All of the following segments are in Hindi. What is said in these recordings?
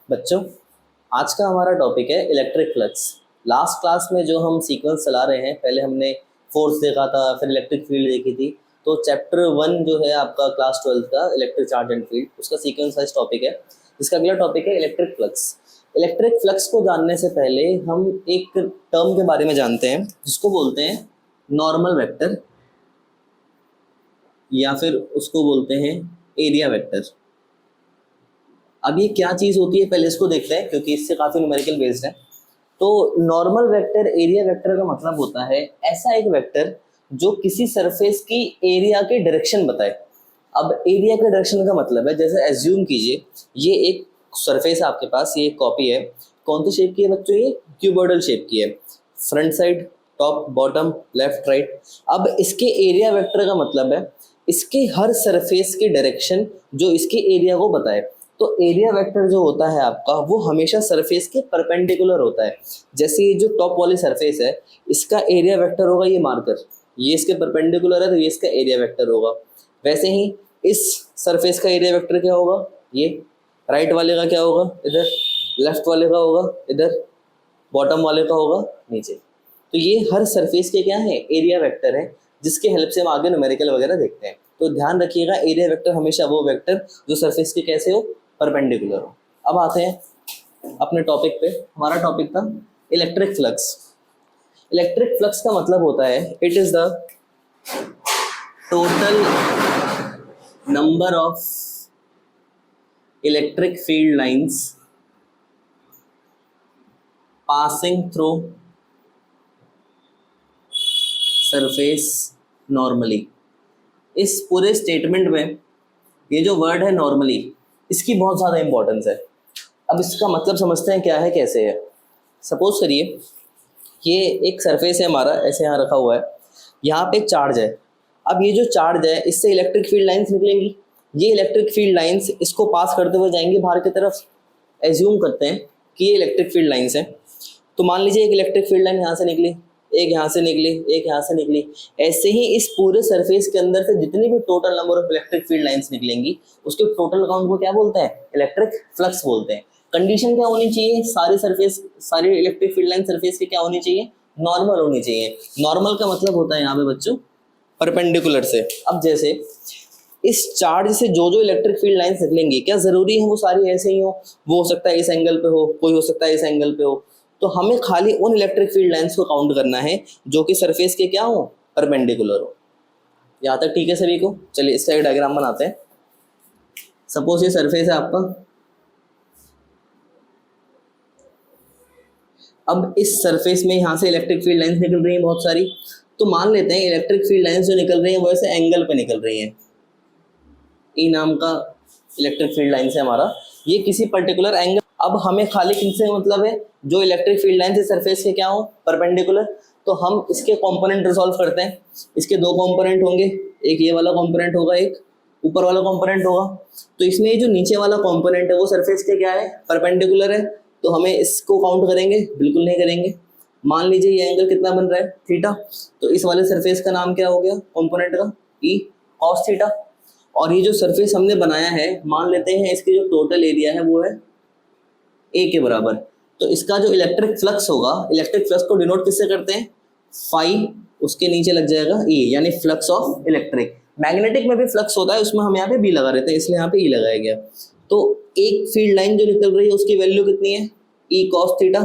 बच्चों, आज का हमारा टॉपिक है इलेक्ट्रिक फ्लक्स। लास्ट क्लास में जो हम सीक्वेंस चला रहे हैं, पहले हमने फोर्स देखा था, फिर इलेक्ट्रिक फील्ड देखी थी। तो चैप्टर 1 जो है आपका क्लास 12 का इलेक्ट्रिक चार्ज एंड फील्ड, उसका सीक्वेंस वाइज टॉपिक है। इसका अगला टॉपिक है इलेक्ट्रिक फ्लक्स। इलेक्ट्रिक फ्लक्स को जानने से पहले हम एक टर्म के बारे में जानते हैं जिसको बोलते हैं नॉर्मल वेक्टर, या फिर उसको बोलते हैं एरिया वेक्टर। अब ये क्या चीज़ होती है पहले इसको देखते हैं, क्योंकि इससे काफ़ी न्यूमेरिकल बेस्ड है। तो नॉर्मल वेक्टर, एरिया वेक्टर का मतलब होता है ऐसा एक वेक्टर जो किसी सरफेस की एरिया के डायरेक्शन बताए। अब एरिया के डायरेक्शन का मतलब है, जैसे एज्यूम कीजिए ये एक सरफेस है आपके पास, ये एक कॉपी है। कौन सी शेप की है बच्चों? ये क्यूबॉइडल शेप की है। Front side, top, bottom, left, right. अब इसके एरिया वेक्टर का मतलब है इसके हर सरफेस की डायरेक्शन जो इसके एरिया को बताए। तो एरिया वेक्टर जो होता है आपका, वो हमेशा सरफेस के परपेंडिकुलर होता है। जैसे ये जो टॉप वाली सरफेस है, इसका एरिया वेक्टर होगा ये मार्कर, ये इसके परपेंडिकुलर है तो ये इसका एरिया वेक्टर होगा। वैसे ही इस सरफेस का एरिया वेक्टर क्या होगा? ये राइट वाले का क्या होगा? इधर। लेफ्ट वाले का होगा इधर। बॉटम वाले का होगा नीचे। तो ये हर सरफेस के क्या है? एरिया वेक्टर है, जिसके हेल्प से हम आगे न्यूमेरिकल वगैरह देखते हैं। तो ध्यान रखिएगा, एरिया वेक्टर हमेशा वो वेक्टर जो सरफेस के कैसे हो? परपेंडिकुलर हो। अब आते हैं अपने टॉपिक पे। हमारा टॉपिक था इलेक्ट्रिक फ्लक्स। इलेक्ट्रिक फ्लक्स का मतलब होता है it is the total number of electric field lines passing through surface normally. इस पूरे स्टेटमेंट में ये जो वर्ड है नॉर्मली, इसकी बहुत ज़्यादा इंपॉर्टेंस है। अब इसका मतलब समझते हैं क्या है, कैसे है। सपोज करिए ये एक सरफेस है हमारा, ऐसे यहाँ रखा हुआ है, यहाँ पे एक चार्ज है। अब ये जो चार्ज है इससे इलेक्ट्रिक फील्ड लाइंस निकलेंगी। ये इलेक्ट्रिक फील्ड लाइंस इसको पास करते हुए जाएंगी बाहर की तरफ। एज्यूम करते हैं कि ये इलेक्ट्रिक फील्ड लाइंस है। तो मान लीजिए एक इलेक्ट्रिक फील्ड लाइन यहाँ से निकली, एक यहाँ से निकली, एक यहाँ से निकली। ऐसे ही इस पूरे सरफेस के अंदर से जितनी भी total number of electric field lines निकलेंगी, उसके टोटल काउंट को क्या बोलते हैं? इलेक्ट्रिक फ्लक्स बोलते हैं। कंडीशन क्या होनी चाहिए? सारी इलेक्ट्रिक फील्ड लाइन सरफेस की क्या होनी चाहिए? नॉर्मल होनी चाहिए। नॉर्मल का मतलब होता है यहाँ पे बच्चों परपेंडिकुलर से। अब जैसे इस चार्ज से जो जो इलेक्ट्रिक फील्ड लाइंस निकलेंगी, क्या जरूरी है वो सारी ऐसे ही हो? वो हो सकता है इस एंगल पे हो, कोई हो सकता है इस एंगल पे हो। तो हमें खाली उन इलेक्ट्रिक फील्ड लाइंस को काउंट करना है जो कि सरफेस के क्या हो? परपेंडिकुलर हो। यहाँ तक ठीक है सभी को? चलिए इसका एक डायग्राम बनाते हैं। सपोज ये सरफेस है आपका। अब इस सरफेस में यहाँ से इलेक्ट्रिक फील्ड लाइंस निकल रही हैं बहुत सारी। तो मान लेते हैं इलेक्ट्रिक फील्ड लाइंस जो निकल रही हैं वो ऐसे एंगल पे निकल रही हैं। ई नाम का इलेक्ट्रिक फील्ड लाइंस है हमारा, ये किसी पर्टिकुलर एंगल। अब हमें खाली किनसे मतलब है? जो इलेक्ट्रिक फील्ड लाइन से सरफेस के क्या हो? परपेंडिकुलर। तो हम इसके कंपोनेंट रिजॉल्व करते हैं। इसके दो कंपोनेंट होंगे, एक ये वाला कंपोनेंट होगा, एक ऊपर वाला कंपोनेंट होगा। तो इसमें जो नीचे वाला कंपोनेंट है वो सरफेस के क्या है? परपेंडिकुलर है। तो हमें इसको काउंट करेंगे? बिल्कुल नहीं करेंगे। मान लीजिए ये एंगल कितना बन रहा है? थीटा। तो इस वाले सरफेस का नाम क्या हो गया कंपोनेंट का? E cos theta. और ये जो सरफेस हमने बनाया है, मान लेते हैं इसकी जो टोटल एरिया है वो है ए के बराबर। तो इसका जो इलेक्ट्रिक फ्लक्स होगा, इलेक्ट्रिक फ्लक्स को डिनोट किससे करते हैं? फाई, उसके नीचे लग जाएगा ई, यानी फ्लक्स ऑफ इलेक्ट्रिक। मैग्नेटिक में भी फ्लक्स होता है, उसमें हम यहाँ पे बी लगा रहे थे, इसलिए यहाँ पे ई लगाया गया। तो एक फील्ड लाइन जो निकल रही है उसकी वैल्यू कितनी है? E cos theta.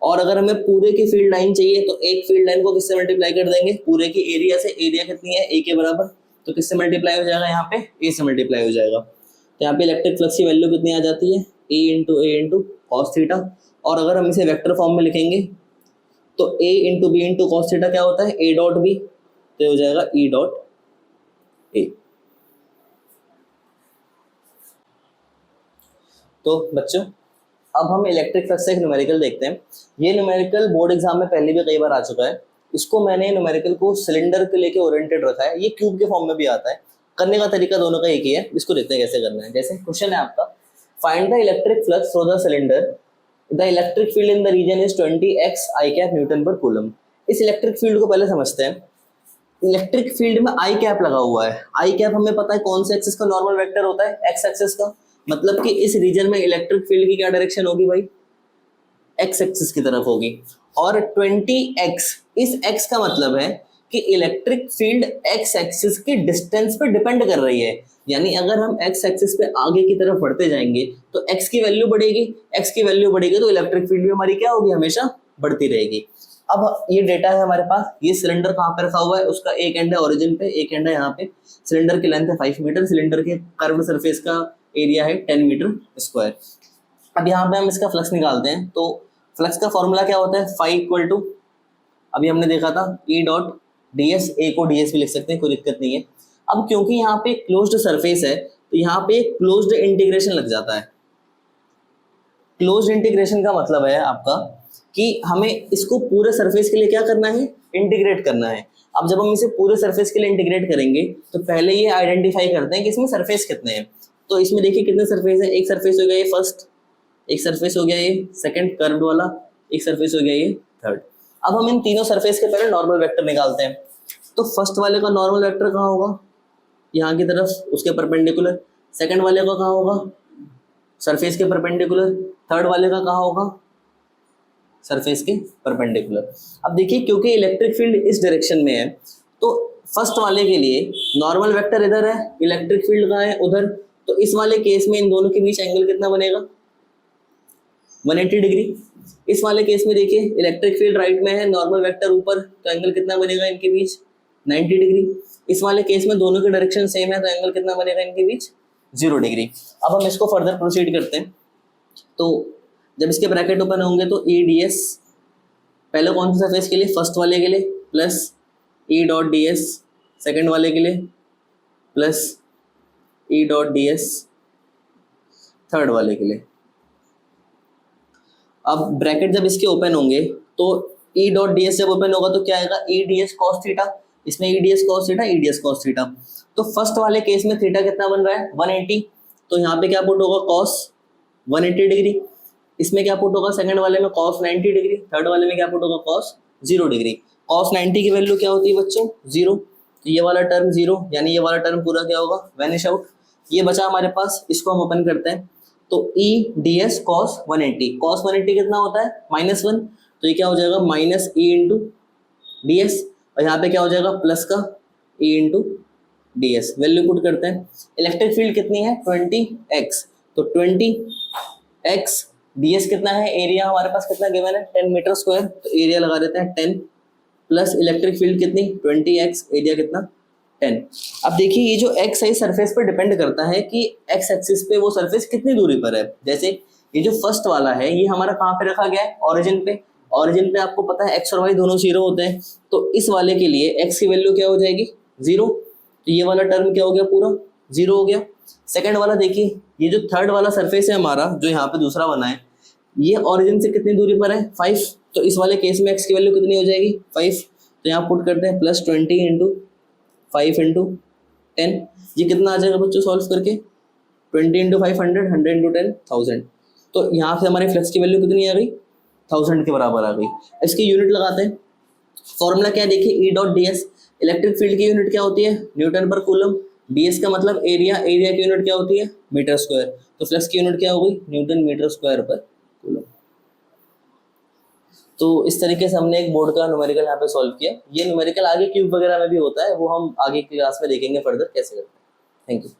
और अगर हमें पूरे की फील्ड लाइन चाहिए तो एक फील्ड लाइन को किससे मल्टीप्लाई कर देंगे? पूरे की एरिया से। एरिया कितनी है? ए के बराबर। तो किससे मल्टीप्लाई हो जाएगा? यहाँ पे ए से मल्टीप्लाई हो जाएगा। तो यहाँ पे इलेक्ट्रिक फ्लक्स की वैल्यू कितनी आ जाती है? A into cos theta. और अगर हम इसे वेक्टर फॉर्म में लिखेंगे तो A into B into cos theta क्या होता है? A dot B. तो हो जाएगा ई डॉट ए। तो बच्चों, अब हम इलेक्ट्रिक फ्लक्स से एक न्यूमेरिकल देखते हैं। ये न्यूमेरिकल बोर्ड एग्जाम में पहले भी कई बार आ चुका है। इसको मैंने न्यूमेरिकल को सिलेंडर के लेके ओरिएंटेड रखा है। ये क्यूब के फॉर्म में भी आता है। करने का तरीका दोनों का एक ही है। इसको देखते हैं कैसे करना है। जैसे क्वेश्चन है आपका, find the electric flux through the cylinder, the electric field in the region is 20x i cap newton per coulomb. इस इलेक्ट्रिक फील्ड को पहले समझते हैं। इलेक्ट्रिक फील्ड में आई कैप लगा हुआ है। आई कैप हमें पता है कौन से एक्सिस का नॉर्मल वेक्टर होता है? एक्स एक्सिस का। मतलब कि इस रीजन में इलेक्ट्रिक फील्ड की क्या डायरेक्शन होगी भाई, एक्स एक्सिस की तरफ होगी। और 20x, इस x का मतलब है कि इलेक्ट्रिक फील्ड एक्स एक्सिस की डिस्टेंस पे डिपेंड कर रही है। यानी अगर हम एक्स एक्सिस पे आगे की तरफ बढ़ते जाएंगे तो x की वैल्यू बढ़ेगी, x की वैल्यू बढ़ेगी तो इलेक्ट्रिक फील्ड भी हमारी क्या होगी, हमेशा बढ़ती रहेगी। अब ये डेटा है हमारे पास, ये सिलेंडर कहाँ पे रखा हुआ है, उसका एक एंड है ओरिजिन पे, एक एंड है यहाँ पे। सिलेंडर की लेंथ है 5 मीटर, सिलेंडर के कर्व्ड सरफेस का एरिया है 10 मीटर स्क्वायर। अब यहाँ पे हम इसका फ्लक्स निकालते हैं, तो फ्लक्स का फॉर्मूला क्या होता है, फाई इक्वल टू, अभी हमने देखा था ई डॉट डी एस, ए को डी एस भी लिख सकते हैं, कोई दिक्कत नहीं है। अब क्योंकि यहाँ पे क्लोज्ड सरफेस है तो यहाँ पे क्लोज्ड इंटीग्रेशन लग जाता है। क्लोज्ड इंटीग्रेशन का मतलब है आपका कि हमें इसको पूरे सरफेस के लिए क्या करना है, इंटीग्रेट करना है। अब जब हम इसे पूरे सरफेस के लिए इंटीग्रेट करेंगे तो पहले ये आइडेंटिफाई करते हैं कि इसमें सरफेस कितने हैं। तो इसमें देखिए कितने सरफेस है, एक सरफेस हो गया ये फर्स्ट, एक सरफेस हो गया ये सेकंड कर्व्ड वाला, एक सरफेस हो गया ये थर्ड। अब हम इन तीनों सरफेस के पहले नॉर्मल वेक्टर निकालते हैं। तो फर्स्ट वाले का नॉर्मल वेक्टर कहाँ होगा, यहाँ की तरफ, उसके परपेंडिकुलर। सेकंड वाले का कहाँ होगा, सरफेस के परपेंडिकुलर। थर्ड वाले का कहाँ होगा, सरफेस के परपेंडिकुलर। अब देखिए क्योंकि इलेक्ट्रिक फील्ड इस डायरेक्शन में है तो फर्स्ट वाले के लिए नॉर्मल वेक्टर इधर है, इलेक्ट्रिक फील्ड कहाँ है, उधर। तो इस वाले केस में इन दोनों के बीच एंगल कितना बनेगा, 180 डिग्री। इस वाले केस में देखिए इलेक्ट्रिक फील्ड राइट में है, नॉर्मल वेक्टर ऊपर, तो एंगल कितना बनेगा इनके बीच, 90 डिग्री। इस वाले केस में दोनों की डायरेक्शन सेम है तो एंगल कितना बनेगा इनके बीच, 0 डिग्री। अब हम इसको फर्दर प्रोसीड करते हैं। तो जब इसके ब्रैकेट ओपन होंगे तो ई डी एस, पहले कौन सी सरफेस के लिए, फर्स्ट वाले के लिए, प्लस ई डॉट डी एस सेकेंड वाले के लिए, प्लस ई डॉट डी एस थर्ड वाले के लिए। अब ब्रैकेट जब इसके ओपन होंगे तो ई डॉट डी एस जब ओपन होगा तो क्या आएगा, E D S cos theta, इसमें E D S cos theta, E D S cos theta. तो फर्स्ट वाले केस में थीटा कितना बन रहा है, 180, तो यहाँ पे क्या पुट होगा, कॉस 180 डिग्री। इसमें क्या पुट होगा, सेकंड वाले में कॉस 90 डिग्री, थर्ड वाले में क्या पुट होगा, कॉस 0 डिग्री। कॉस 90 की वैल्यू क्या होती है बच्चों, 0, तो ये वाला टर्म 0, यानी ये वाला टर्म पूरा क्या होगा, वैनिश आउट। ये बचा हमारे पास, इसको हम ओपन करते हैं। तो ई डी एस कॉस 180, कॉस 180 कितना होता है, -1, तो ये क्या हो जाएगा, minus E into D S, और यहाँ पे क्या हो जाएगा, प्लस का E into D S. Value put करते हैं। इलेक्ट्रिक फील्ड कितनी है, 20x, तो 20x, डी एस कितना है, एरिया हमारे पास कितना गिवन है, 10 मीटर स्क्वायर, तो एरिया लगा देते हैं 10, प्लस इलेक्ट्रिक फील्ड कितनी, 20x, एरिया कितना, 10। अब देखिए ये जो x है सरफेस पर डिपेंड करता है कि x एक्सिस पे वो सरफेस कितनी दूरी पर है। जैसे ये जो फर्स्ट वाला है ये हमारा कहाँ पे रखा गया है, ओरिजिन पे। ओरिजिन पे आपको पता है x और y दोनों 0 होते हैं, तो इस वाले के लिए x की वैल्यू क्या हो जाएगी, 0, तो ये वाला टर्म क्या हो गया, पूरा 0 हो गया। सेकंड वाला देखिए, ये जो थर्ड वाला सरफेस है हमारा जो यहाँ पे दूसरा बना है, ये ओरिजिन से कितनी दूरी पर है, 5, तो इस वाले केस में x की वैल्यू कितनी हो जाएगी, 5, तो यहाँ पुट करते हैं प्लस 20 इंटू 5 इंटू 10। ये कितना आ जाएगा बच्चों सॉल्व करके, 20 इंटू 500, 100 इंटू 10, 1000। तो यहाँ से हमारे फ्लक्स की वैल्यू कितनी आ गई, 1000 के बराबर आ गई। इसकी यूनिट लगाते हैं। फॉर्मूला क्या है देखिए, ई dot D S, electric field की यूनिट क्या होती है, Newton per coulomb. D S का मतलब एरिया, एरिया की यूनिट क्या होती है, मीटर स्क्वायर, तो फ्लक्स की यूनिट क्या हो गई, न्यूटन मीटर स्क्वायर पर कूलम। तो इस तरीके से हमने एक बोर्ड का न्यूमेरिकल यहाँ पे सॉल्व किया। ये न्यूमेरिकल आगे क्यूब वगैरह में भी होता है, वो हम आगे की क्लास में देखेंगे फर्दर कैसे करते हैं। Thank you.